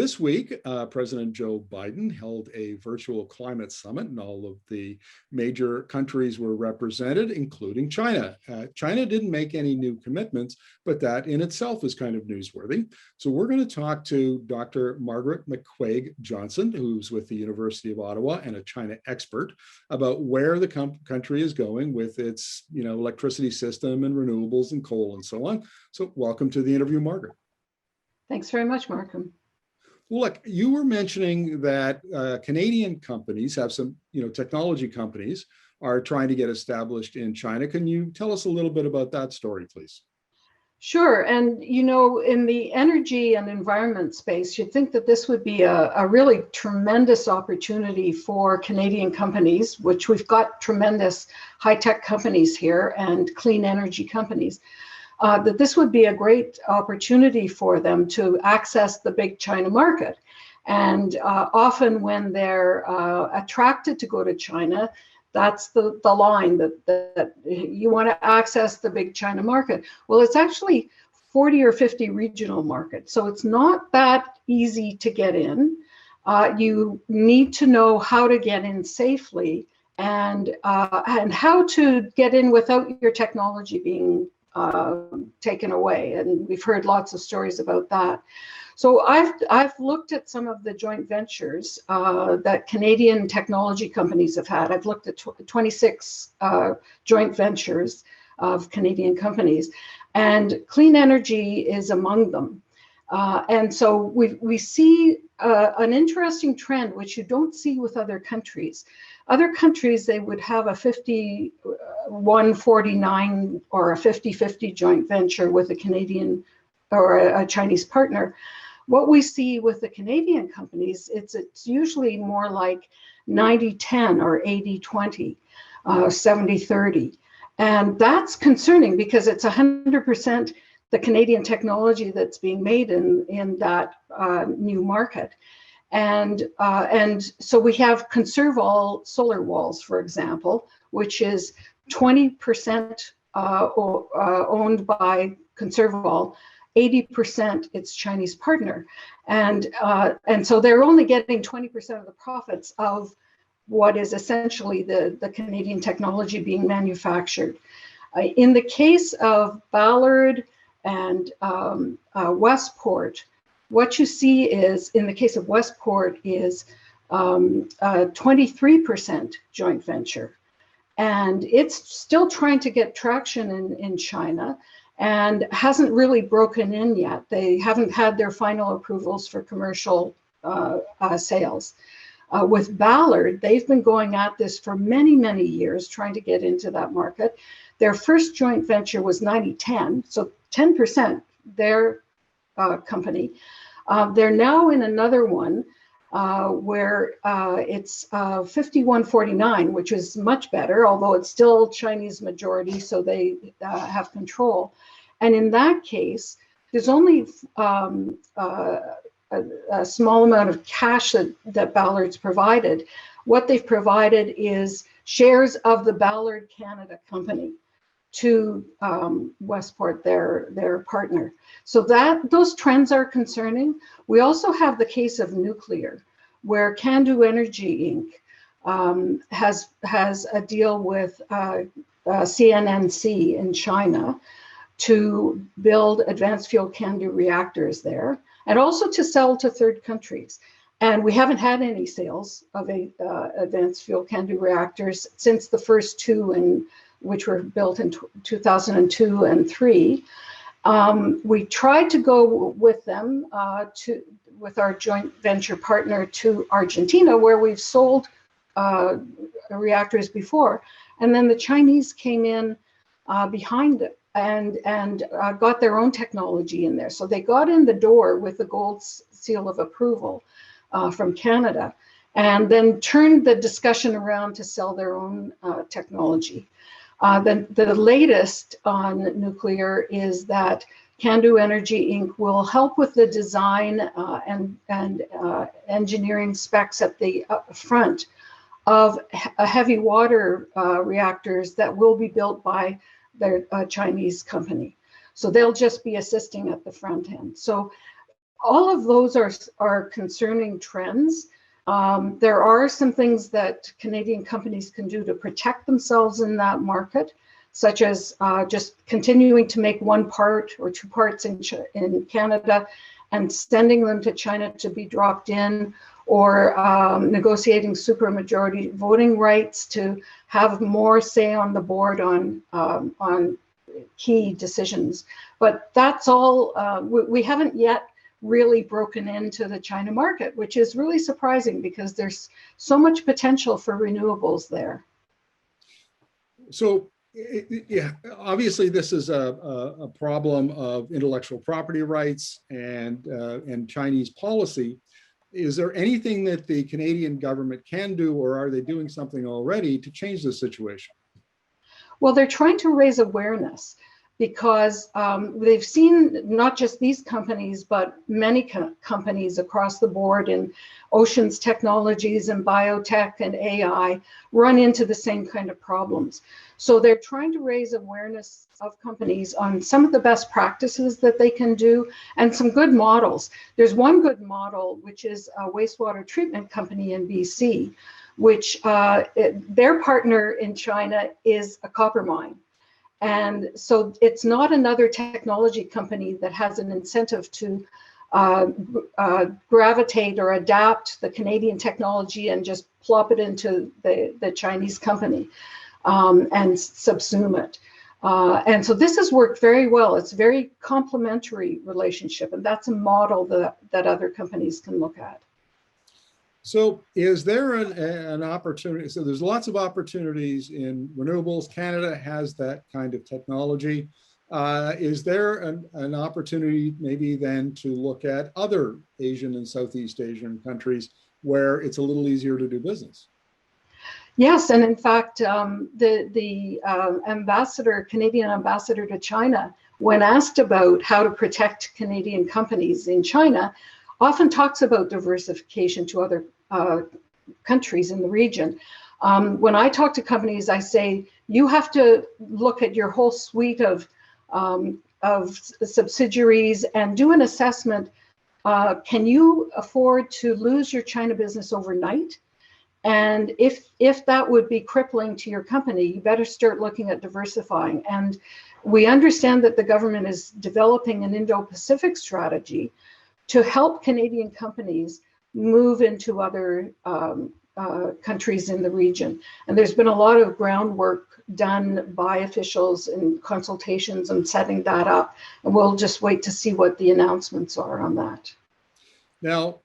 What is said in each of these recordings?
This week, President Joe Biden held a virtual climate summit, and all of the major countries were represented, including China. China didn't make any new commitments, but that in itself is kind of newsworthy. So we're going to talk to Dr. Margaret McCuaig-Johnston, who's with the University of Ottawa and a China expert, about where the country is going with its, electricity system and renewables and coal and so on. So welcome to the interview, Margaret. Thanks very much, Markham. Well, look, you were mentioning that Canadian companies have some, technology companies are trying to get established in China. Can you tell us a little bit about that story, please? Sure. And, in the energy and environment space, you'd think that this would be a really tremendous opportunity for Canadian companies, which we've got tremendous high-tech companies here and clean energy companies. That this would be a great opportunity for them to access the big China market. And often when they're attracted to go to China, that's the line that you want to access the big China market. Well, it's actually 40 or 50 regional markets. So it's not that easy to get in. You need to know how to get in safely and how to get in without your technology being taken away, and we've heard lots of stories about that. So I've looked at some of the joint ventures that Canadian technology companies have had. I've looked at 26 joint ventures of Canadian companies, and clean energy is among them. And so we see an interesting trend, which you don't see with other countries. Other countries, they would have a 51-49 or a 50-50 joint venture with a Canadian or a Chinese partner. What we see with the Canadian companies, it's usually more like 90-10 or 80-20, 70-30. And that's concerning because it's 100% the Canadian technology that's being made in that new market. And so we have Conserval solar walls, for example, which is 20% owned by Conserval, 80% its Chinese partner. And so they're only getting 20% of the profits of what is essentially the Canadian technology being manufactured. In the case of Ballard and Westport, what you see is, in the case of Westport, is a 23% joint venture. And it's still trying to get traction in China and hasn't really broken in yet. They haven't had their final approvals for commercial sales. With Ballard, they've been going at this for many, many years, trying to get into that market. Their first joint venture was 90-10, so 10% their company. They're now in another one where it's 51-49, which is much better, although it's still Chinese majority, so they have control. And in that case, there's only a small amount of cash that Ballard's provided. What they've provided is shares of the Ballard Canada company to Westport, their partner. So those trends are concerning. We also have the case of nuclear, where Candu Energy Inc. has a deal with CNNC in China to build advanced fuel Candu reactors there, and also to sell to third countries. And we haven't had any sales of advanced fuel Candu reactors since the first two, which were built in 2002 and 3. We tried to go with them with our joint venture partner to Argentina, where we've sold reactors before. And then the Chinese came in behind it and got their own technology in there. So they got in the door with the gold seal of approval from Canada, and then turned the discussion around to sell their own technology. The latest on nuclear is that Candu Energy Inc. will help with the design and engineering specs at the front of heavy water reactors that will be built by their Chinese company. So they'll just be assisting at the front end. So all of those are concerning trends. There are some things that Canadian companies can do to protect themselves in that market, such as just continuing to make one part or two parts in Canada and sending them to China to be dropped in, or negotiating supermajority voting rights to have more say on the board on key decisions. But that's all, we haven't yet really broken into the China market, which is really surprising because there's so much potential for renewables there. So, yeah, obviously this is a problem of intellectual property rights and Chinese policy. Is there anything that the Canadian government can do, or are they doing something already to change the situation? Well, they're trying to raise awareness because they've seen not just these companies, but many companies across the board in oceans technologies and biotech and AI run into the same kind of problems. So they're trying to raise awareness of companies on some of the best practices that they can do and some good models. There's one good model, which is a wastewater treatment company in BC, which their partner in China is a copper mine. And so it's not another technology company that has an incentive to gravitate or adapt the Canadian technology and just plop it into the Chinese company and subsume it. And so this has worked very well. It's a very complementary relationship, and that's a model that other companies can look at. So is there an opportunity? So there's lots of opportunities in renewables. Canada has that kind of technology. Is there an opportunity maybe then to look at other Asian and Southeast Asian countries where it's a little easier to do business? Yes, and in fact, the ambassador, Canadian ambassador to China, when asked about how to protect Canadian companies in China, often talks about diversification to other countries in the region. When I talk to companies, I say, you have to look at your whole suite of subsidiaries and do an assessment. Can you afford to lose your China business overnight? And if that would be crippling to your company, you better start looking at diversifying. And we understand that the government is developing an Indo-Pacific strategy to help Canadian companies move into other countries in the region. And there's been a lot of groundwork done by officials in consultations and setting that up. And we'll just wait to see what the announcements are on that. Now,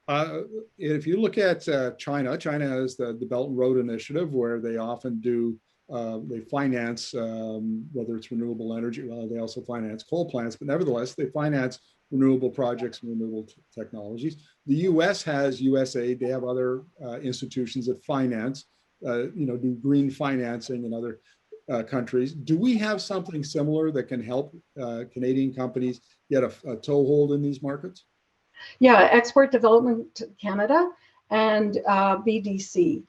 if you look at China, China has the Belt and Road Initiative, where they often do, they finance, whether it's renewable energy, well, they also finance coal plants, but nevertheless, they finance renewable projects and renewable technologies. The US has USAID, they have other institutions that finance, do green financing in other countries. Do we have something similar that can help Canadian companies get a toehold in these markets? Yeah, Export Development Canada and BDC,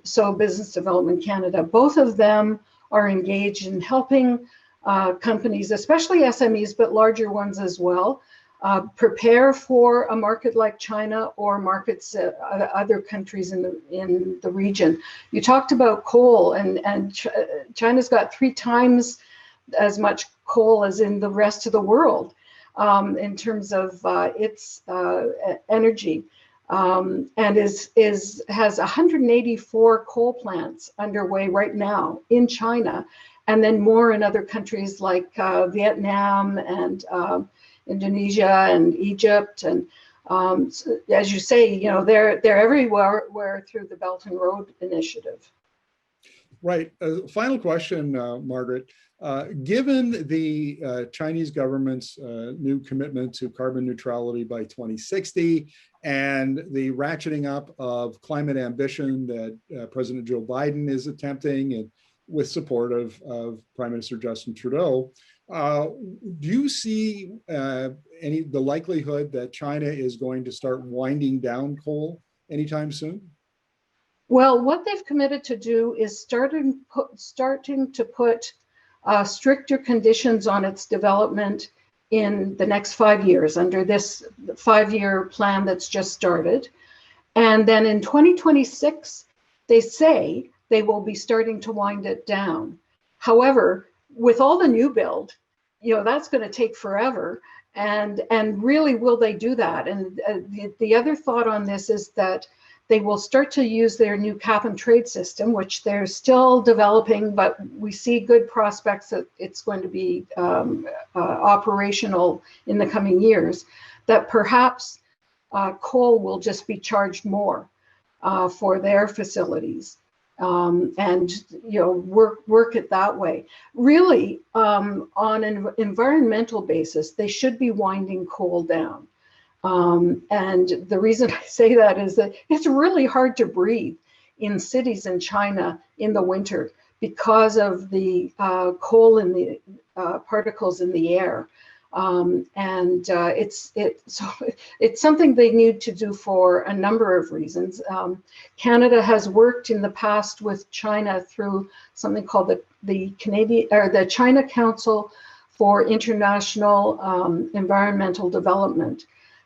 so Business Development Canada. Both of them are engaged in helping companies, especially SMEs, but larger ones as well, prepare for a market like China or markets other countries in the region. You talked about coal, and China's got 3 times as much coal as in the rest of the world in terms of its energy, and has 184 coal plants underway right now in China, and then more in other countries like Vietnam and Indonesia and Egypt. And so, as you say, they're everywhere through the Belt and Road Initiative. Right. Final question, Margaret. Given the Chinese government's new commitment to carbon neutrality by 2060 and the ratcheting up of climate ambition that President Joe Biden is attempting, and with support of Prime Minister Justin Trudeau, do you see the likelihood that China is going to start winding down coal anytime soon? Well, what they've committed to do is starting to put stricter conditions on its development in the next 5 years under this 5-year plan that's just started. And then in 2026, they say they will be starting to wind it down. However, with all the new build, that's going to take forever. And really, will they do that? And the other thought on this is that they will start to use their new cap and trade system, which they're still developing, but we see good prospects that it's going to be operational in the coming years, that perhaps coal will just be charged more for their facilities, and work it that way. Really, on an environmental basis, they should be winding coal down. And the reason I say that is that it's really hard to breathe in cities in China in the winter because of the coal and the particles in the air. It's something they need to do for a number of reasons. Canada has worked in the past with China through something called the China Council for International Environmental Development.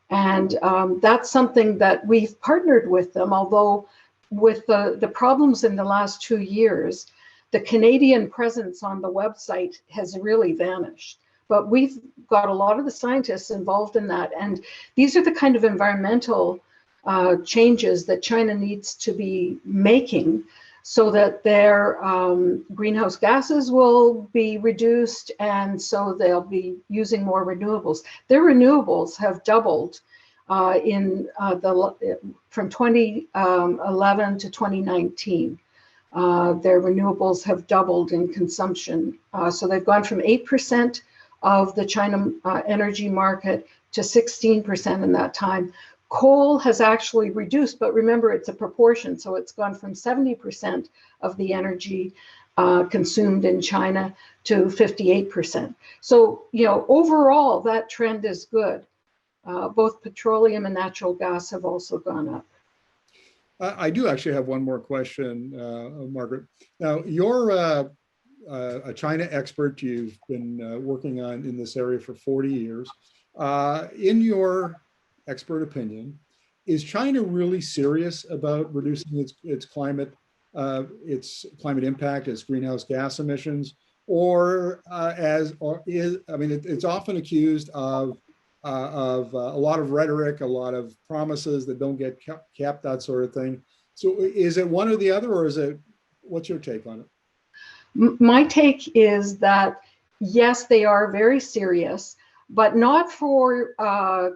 And that's something that we've partnered with them, although with the problems in the last 2 years, the Canadian presence on the website has really vanished. But we've got a lot of the scientists involved in that. And these are the kind of environmental changes that China needs to be making so that their greenhouse gases will be reduced, and so they'll be using more renewables. Their renewables have doubled from 2011 to 2019. Their renewables have doubled in consumption. So they've gone from 8% of the China energy market to 16% in that time. Coal has actually reduced, but remember, it's a proportion. So it's gone from 70% of the energy consumed in China to 58%. So, overall, that trend is good. Both petroleum and natural gas have also gone up. I do actually have one more question, Margaret. Now, you're a China expert. You've been working in this area for 40 years. In your expert opinion, is China really serious about reducing its climate impact, its greenhouse gas emissions, it's often accused of a lot of rhetoric, a lot of promises that don't get kept, that sort of thing. So is it one or the other, or what's your take on it? My take is that, yes, they are very serious, but not for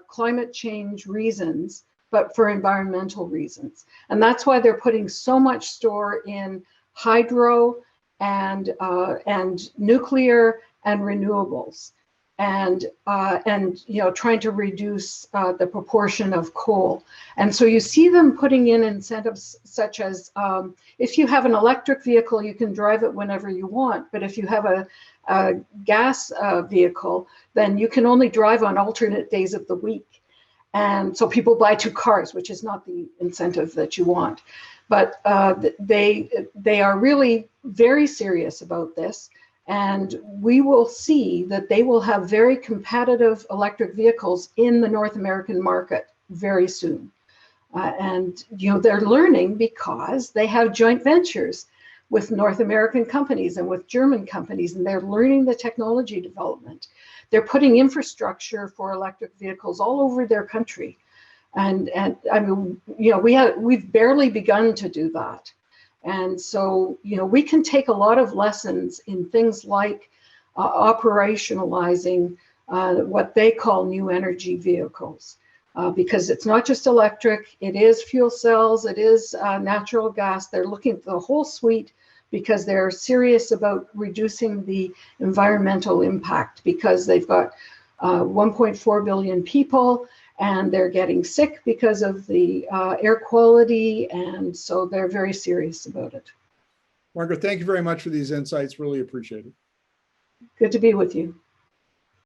climate change reasons, but for environmental reasons. And that's why they're putting so much store in hydro and nuclear and renewables, and trying to reduce the proportion of coal. And so you see them putting in incentives such as, if you have an electric vehicle, you can drive it whenever you want. But if you have a gas vehicle, then you can only drive on alternate days of the week. And so people buy 2 cars, which is not the incentive that you want. But they are really very serious about this. And we will see that they will have very competitive electric vehicles in the North American market very soon. And they're learning because they have joint ventures with North American companies and with German companies, and they're learning the technology development. They're putting infrastructure for electric vehicles all over their country. And I mean, we've barely begun to do that. And so, we can take a lot of lessons in things like operationalizing what they call new energy vehicles, because it's not just electric, it is fuel cells, it is natural gas. They're looking at the whole suite because they're serious about reducing the environmental impact, because they've got 1.4 billion people, and they're getting sick because of the air quality, and so they're very serious about it. Margaret, thank you very much for these insights. Really appreciate it. Good to be with you.